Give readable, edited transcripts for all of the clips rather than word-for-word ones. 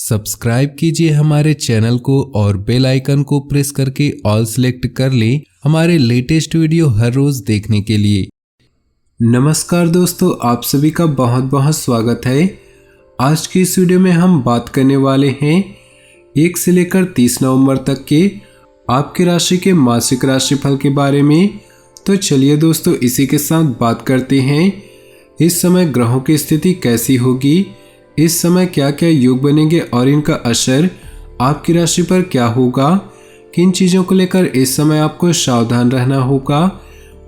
Subscribe कीजिए हमारे channel को और बेल आइकन को प्रेस करके ऑल सेलेक्ट कर लें हमारे लेटेस्ट वीडियो हर रोज देखने के लिए। नमस्कार दोस्तों, आप सभी का बहुत बहुत स्वागत है। आज की इस वीडियो में हम बात करने वाले हैं 1 से लेकर 30 नवंबर तक के आपकी राशि के मासिक राशिफल के बारे में। तो चलिए दोस्तों, इसी के साथ बात करते हैं इस समय ग्रहों की स्थिति कैसी होगी, इस समय क्या क्या योग बनेंगे और इनका असर आपकी राशि पर क्या होगा, किन चीज़ों को लेकर इस समय आपको सावधान रहना होगा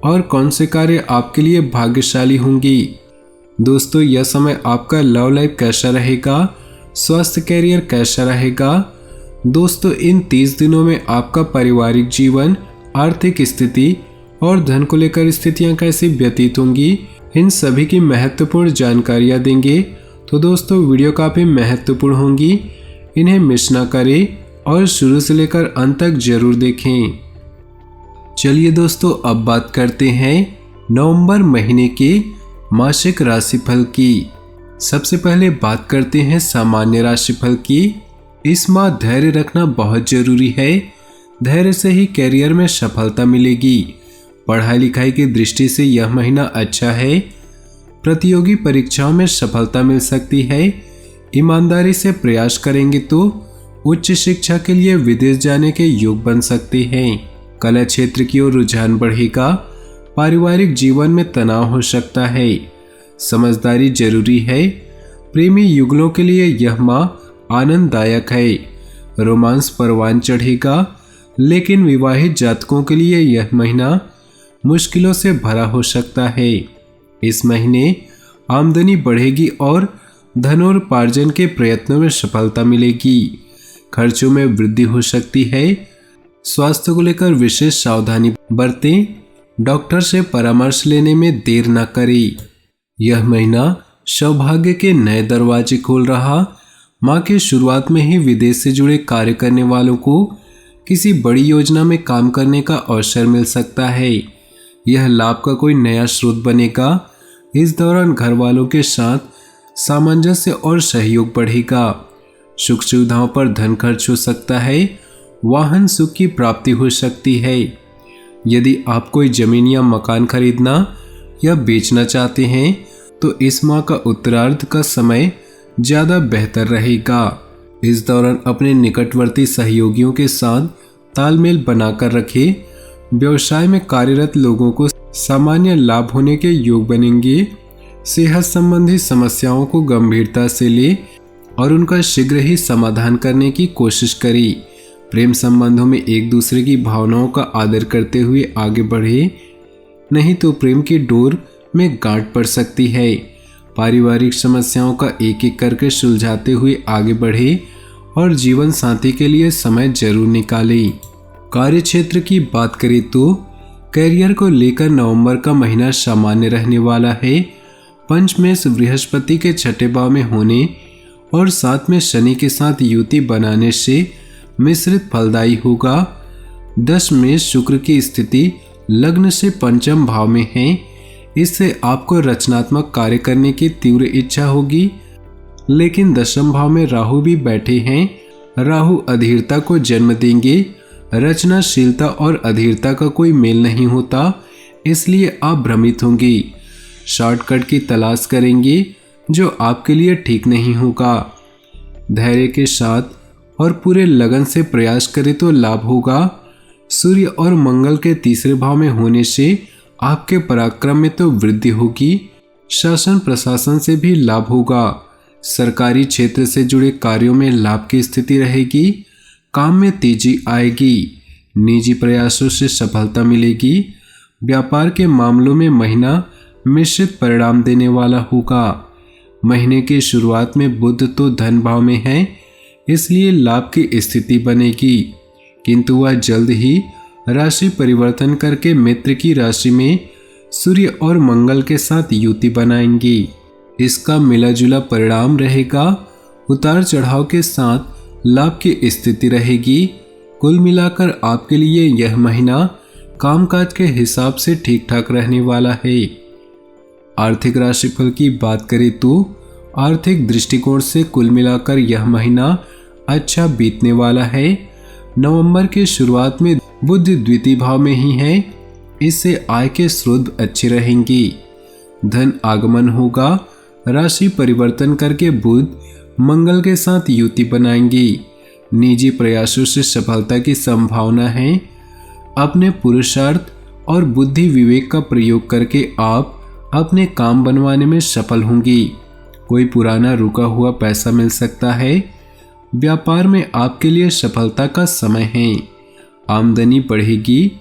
और कौन से कार्य आपके लिए भाग्यशाली होंगी। दोस्तों, यह समय आपका लव लाइफ कैसा रहेगा, स्वास्थ्य कैरियर कैसा रहेगा। दोस्तों, इन 30 दिनों में आपका पारिवारिक जीवन, आर्थिक स्थिति और धन को लेकर स्थितियां कैसी व्यतीत होंगी, इन सभी की महत्वपूर्ण जानकारियां देंगे। तो दोस्तों, वीडियो काफ़ी महत्वपूर्ण होंगी, इन्हें मिस ना करें और शुरू से लेकर अंत तक जरूर देखें। चलिए दोस्तों, अब बात करते हैं नवंबर महीने के मासिक राशिफल की। सबसे पहले बात करते हैं सामान्य राशिफल की। इस माह धैर्य रखना बहुत जरूरी है। धैर्य से ही कैरियर में सफलता मिलेगी। पढ़ाई लिखाई की दृष्टि से यह महीना अच्छा है। प्रतियोगी परीक्षाओं में सफलता मिल सकती है। ईमानदारी से प्रयास करेंगे तो उच्च शिक्षा के लिए विदेश जाने के योग बन सकते हैं। कला क्षेत्र की ओर रुझान बढ़ेगा। पारिवारिक जीवन में तनाव हो सकता है। समझदारी जरूरी है। प्रेमी युगलों के लिए यह माह आनंददायक है। रोमांस परवान चढ़ेगा, लेकिन विवाहित जातकों के लिए यह महीना मुश्किलों से भरा हो सकता है। इस महीने आमदनी बढ़ेगी और धनोपार्जन के प्रयत्नों में सफलता मिलेगी। खर्चों में वृद्धि हो सकती है। स्वास्थ्य को लेकर विशेष सावधानी बरतें। डॉक्टर से परामर्श लेने में देर न करें। यह महीना सौभाग्य के नए दरवाजे खोल रहा। माह की शुरुआत में ही विदेश से जुड़े कार्य करने वालों को किसी बड़ी योजना में काम करने का अवसर मिल सकता है। यह लाभ का कोई नया स्रोत बनेगा। इस दौरान घर वालों के साथ सामंजस्य और सहयोग बढ़ेगा। सुख सुविधाओं पर धन खर्च हो सकता है। वाहन सुख की प्राप्ति हो सकती है। यदि आप कोई जमीन या मकान खरीदना या बेचना चाहते हैं तो इस माह का उत्तरार्ध का समय ज़्यादा बेहतर रहेगा। इस दौरान अपने निकटवर्ती सहयोगियों के साथ तालमेल बनाकर रखें। व्यवसाय में कार्यरत लोगों को सामान्य लाभ होने के योग बनेंगे। सेहत संबंधी समस्याओं को गंभीरता से ले और उनका शीघ्र ही समाधान करने की कोशिश करें। प्रेम संबंधों में एक दूसरे की भावनाओं का आदर करते हुए आगे बढ़े, नहीं तो प्रेम की डोर में गांठ पड़ सकती है। पारिवारिक समस्याओं का एक एक करके सुलझाते हुए आगे बढ़े और जीवन साथी के लिए समय जरूर निकालें। कार्य क्षेत्र की बात करें तो कैरियर को लेकर नवंबर का महीना सामान्य रहने वाला है। पंचमेश बृहस्पति के छठे भाव में होने और साथ में शनि के साथ युति बनाने से मिश्रित फलदायी होगा। 10 में शुक्र की स्थिति लग्न से पंचम भाव में है। इससे आपको रचनात्मक कार्य करने की तीव्र इच्छा होगी, लेकिन 10वें भाव में राहु भी बैठे हैं। राहु अधीरता को जन्म देंगे। रचनाशीलता और अधीरता का कोई मेल नहीं होता, इसलिए आप भ्रमित होंगे। शॉर्टकट की तलाश करेंगे जो आपके लिए ठीक नहीं होगा। धैर्य के साथ और पूरे लगन से प्रयास करें तो लाभ होगा। सूर्य और मंगल के तीसरे भाव में होने से आपके पराक्रम में तो वृद्धि होगी। शासन प्रशासन से भी लाभ होगा। सरकारी क्षेत्र से जुड़े कार्यों में लाभ की स्थिति रहेगी। काम में तेजी आएगी। निजी प्रयासों से सफलता मिलेगी। व्यापार के मामलों में महीना मिश्रित परिणाम देने वाला होगा। महीने की शुरुआत में बुध तो धन भाव में है, इसलिए लाभ की स्थिति बनेगी, किंतु वह जल्द ही राशि परिवर्तन करके मित्र की राशि में सूर्य और मंगल के साथ युति बनाएंगी। इसका मिला जुला परिणाम रहेगा। उतार चढ़ाव के साथ लाभ की स्थिति रहेगी। कुल मिलाकर आपके लिए यह महीना कामकाज के हिसाब से ठीक ठाक रहने वाला है। आर्थिक राशिफल की बात करें तो आर्थिक दृष्टिकोण से कुल मिलाकर यह महीना अच्छा बीतने वाला है। नवंबर के शुरुआत में बुध द्वितीय भाव में ही है, इससे आय के स्रोत अच्छे रहेंगी। धन आगमन होगा। राशि परिवर्तन करके बुध मंगल के साथ युति बनाएंगी। निजी प्रयासों से सफलता की संभावना है। अपने पुरुषार्थ और बुद्धि विवेक का प्रयोग करके आप अपने काम बनवाने में सफल होंगी। कोई पुराना रुका हुआ पैसा मिल सकता है। व्यापार में आपके लिए सफलता का समय है। आमदनी बढ़ेगी।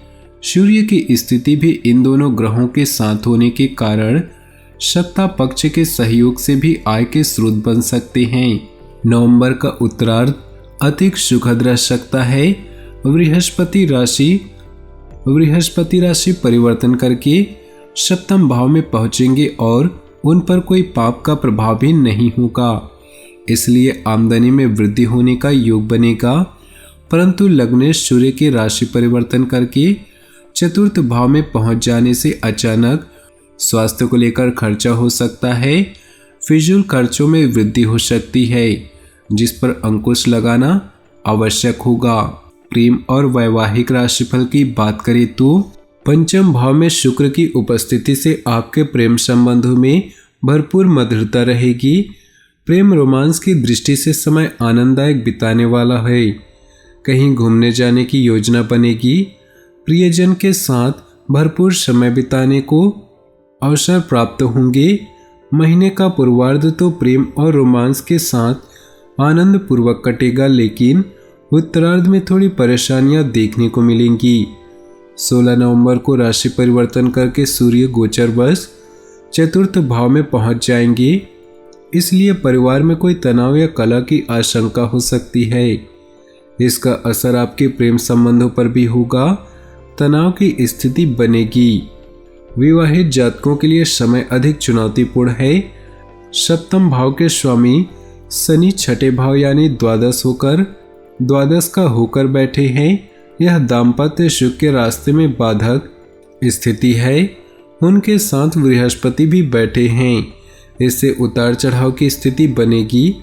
सूर्य की स्थिति भी इन दोनों ग्रहों के साथ होने के कारण सत्ता पक्ष के सहयोग से भी आय के स्रोत बन सकते हैं। नवंबर का उत्तरार्ध अधिक सुखद रह सकता है। बृहस्पति राशि परिवर्तन करके सप्तम भाव में पहुंचेंगे और उन पर कोई पाप का प्रभाव भी नहीं होगा, इसलिए आमदनी में वृद्धि होने का योग बनेगा। परंतु लग्नेश सूर्य की राशि परिवर्तन करके चतुर्थ भाव में पहुंच जाने से अचानक स्वास्थ्य को लेकर खर्चा हो सकता है। फिजूल खर्चों में वृद्धि हो सकती है, जिस पर अंकुश लगाना आवश्यक होगा। प्रेम और वैवाहिक राशिफल की बात करें तो पंचम भाव में शुक्र की उपस्थिति से आपके प्रेम संबंधों में भरपूर मधुरता रहेगी। प्रेम रोमांस की दृष्टि से समय आनंददायक बिताने वाला है। कहीं घूमने जाने की योजना बनेगी। प्रियजन के साथ भरपूर समय बिताने को अवसर प्राप्त होंगे। महीने का पूर्वार्ध तो प्रेम और रोमांस के साथ आनंद पूर्वक कटेगा, लेकिन उत्तरार्ध में थोड़ी परेशानियां देखने को मिलेंगी। 16 नवंबर को राशि परिवर्तन करके सूर्य गोचरवश चतुर्थ भाव में पहुंच जाएंगे, इसलिए परिवार में कोई तनाव या कलह की आशंका हो सकती है। इसका असर आपके प्रेम संबंधों पर भी होगा। तनाव की स्थिति बनेगी। विवाहित जातकों के लिए समय अधिक चुनौतीपूर्ण है। सप्तम भाव के स्वामी शनि छठे भाव यानी द्वादश का होकर बैठे हैं। यह दाम्पत्य सुख के रास्ते में बाधक स्थिति है। उनके साथ बृहस्पति भी बैठे हैं, इससे उतार चढ़ाव की स्थिति बनेगी।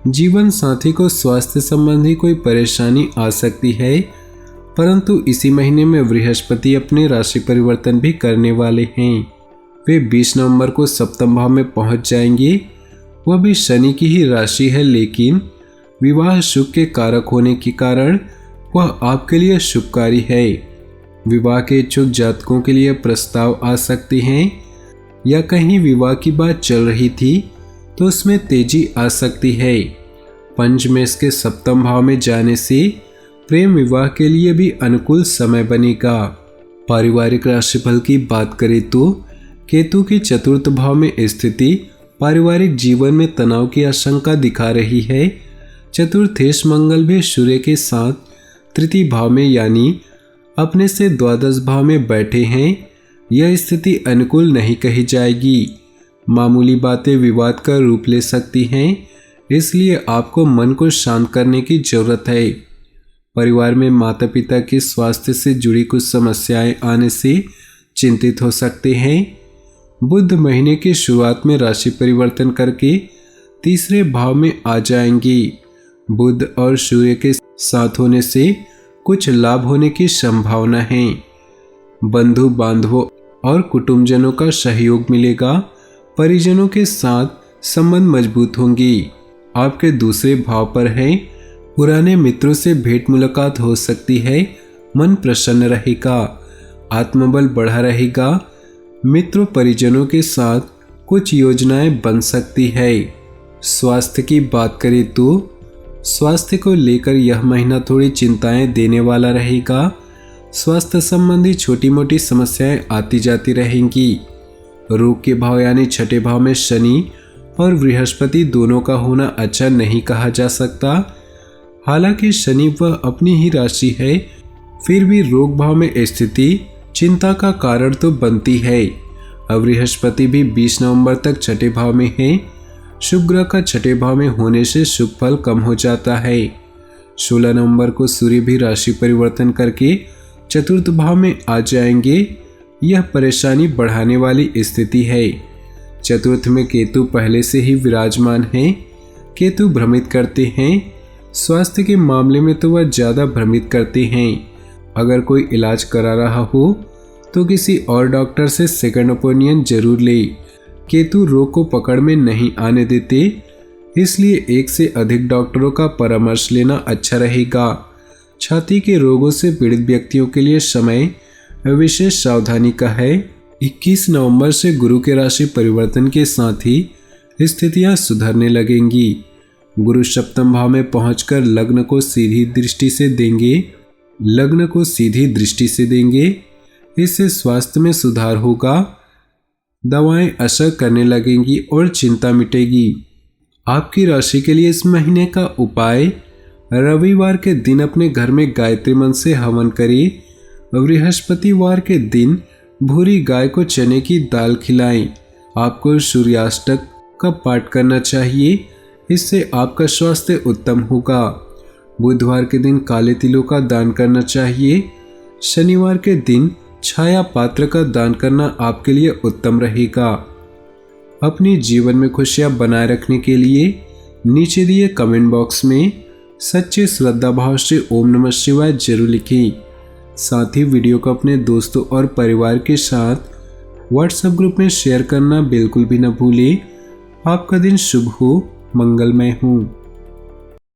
जीवन साथी को स्वास्थ्य संबंधी कोई परेशानी आ सकती है, परंतु इसी महीने में बृहस्पति अपने राशि परिवर्तन भी करने वाले हैं। वे 20 नवंबर को सप्तम भाव में पहुंच जाएंगे। वह भी शनि की ही राशि है, लेकिन विवाह सुख के कारक होने के कारण वह आपके लिए शुभकारी है। विवाह के इच्छुक जातकों के लिए प्रस्ताव आ सकते हैं, या कहीं विवाह की बात चल रही थी तो उसमें तेजी आ सकती है। पंचमेश के सप्तम भाव में जाने से प्रेम विवाह के लिए भी अनुकूल समय बनेगा। पारिवारिक राशिफल की बात करें तो केतु की चतुर्थ भाव में स्थिति पारिवारिक जीवन में तनाव की आशंका दिखा रही है। चतुर्थेश मंगल भी सूर्य के साथ तृतीय भाव में यानी अपने से द्वादश भाव में बैठे हैं। यह स्थिति अनुकूल नहीं कही जाएगी। मामूली बातें विवाद का रूप ले सकती हैं, इसलिए आपको मन को शांत करने की जरूरत है। परिवार में माता पिता के स्वास्थ्य से जुड़ी कुछ समस्याएं आने से चिंतित हो सकते हैं। बुध महीने की शुरुआत में राशि परिवर्तन करके तीसरे भाव में आ जाएंगी। बुध और सूर्य के साथ होने से कुछ लाभ होने की संभावना है। बंधु बांधवों और कुटुंबजनों का सहयोग मिलेगा। परिजनों के साथ संबंध मजबूत होंगी। आपके दूसरे भाव पर है। पुराने मित्रों से भेंट मुलाकात हो सकती है। मन प्रसन्न रहेगा। आत्मबल बढ़ा रहेगा। मित्रों परिजनों के साथ कुछ योजनाएं बन सकती है। स्वास्थ्य की बात करें तो स्वास्थ्य को लेकर यह महीना थोड़ी चिंताएं देने वाला रहेगा। स्वास्थ्य संबंधी छोटी मोटी समस्याएं आती जाती रहेंगी। रोग के भाव यानी छठे भाव में शनि और बृहस्पति दोनों का होना अच्छा नहीं कहा जा सकता। हालांकि शनि वह अपनी ही राशि है, फिर भी रोग भाव में स्थिति चिंता का कारण तो बनती है। अब बृहस्पति भी 20 नवंबर तक छठे भाव में है। शुभ ग्रह का छठे भाव में होने से शुभ फल कम हो जाता है। 16 नवंबर को सूर्य भी राशि परिवर्तन करके चतुर्थ भाव में आ जाएंगे। यह परेशानी बढ़ाने वाली स्थिति है। चतुर्थ में केतु पहले से ही विराजमान है। केतु भ्रमित करते हैं। स्वास्थ्य के मामले में तो वह ज़्यादा भ्रमित करते हैं। अगर कोई इलाज करा रहा हो तो किसी और डॉक्टर से सेकंड ओपिनियन जरूर ले। केतु रोग को पकड़ में नहीं आने देते, इसलिए एक से अधिक डॉक्टरों का परामर्श लेना अच्छा रहेगा। छाती के रोगों से पीड़ित व्यक्तियों के लिए समय विशेष सावधानी का है। 21 नवंबर से गुरु के राशि परिवर्तन के साथ ही स्थितियां सुधरने लगेंगी। गुरु सप्तम भाव में पहुंचकर लग्न को सीधी दृष्टि से देंगे। इससे स्वास्थ्य में सुधार होगा। दवाएं असर करने लगेंगी और चिंता मिटेगी। आपकी राशि के लिए इस महीने का उपाय, रविवार के दिन अपने घर में गायत्री मंत्र से हवन करें। बृहस्पतिवार के दिन भूरी गाय को चने की दाल खिलाएं। आपको सूर्याष्टक का पाठ करना चाहिए, इससे आपका स्वास्थ्य उत्तम होगा। बुधवार के दिन काले तिलों का दान करना चाहिए। शनिवार के दिन छाया पात्र का दान करना आपके लिए उत्तम रहेगा। अपने जीवन में खुशियां बनाए रखने के लिए नीचे दिए कमेंट बॉक्स में सच्चे श्रद्धा भाव से ओम नमः शिवाय जरूर लिखें। साथ ही वीडियो को अपने दोस्तों और परिवार के साथ व्हाट्सएप ग्रुप में शेयर करना बिल्कुल भी न भूलें। आपका दिन शुभ हो, मंगलमय हो।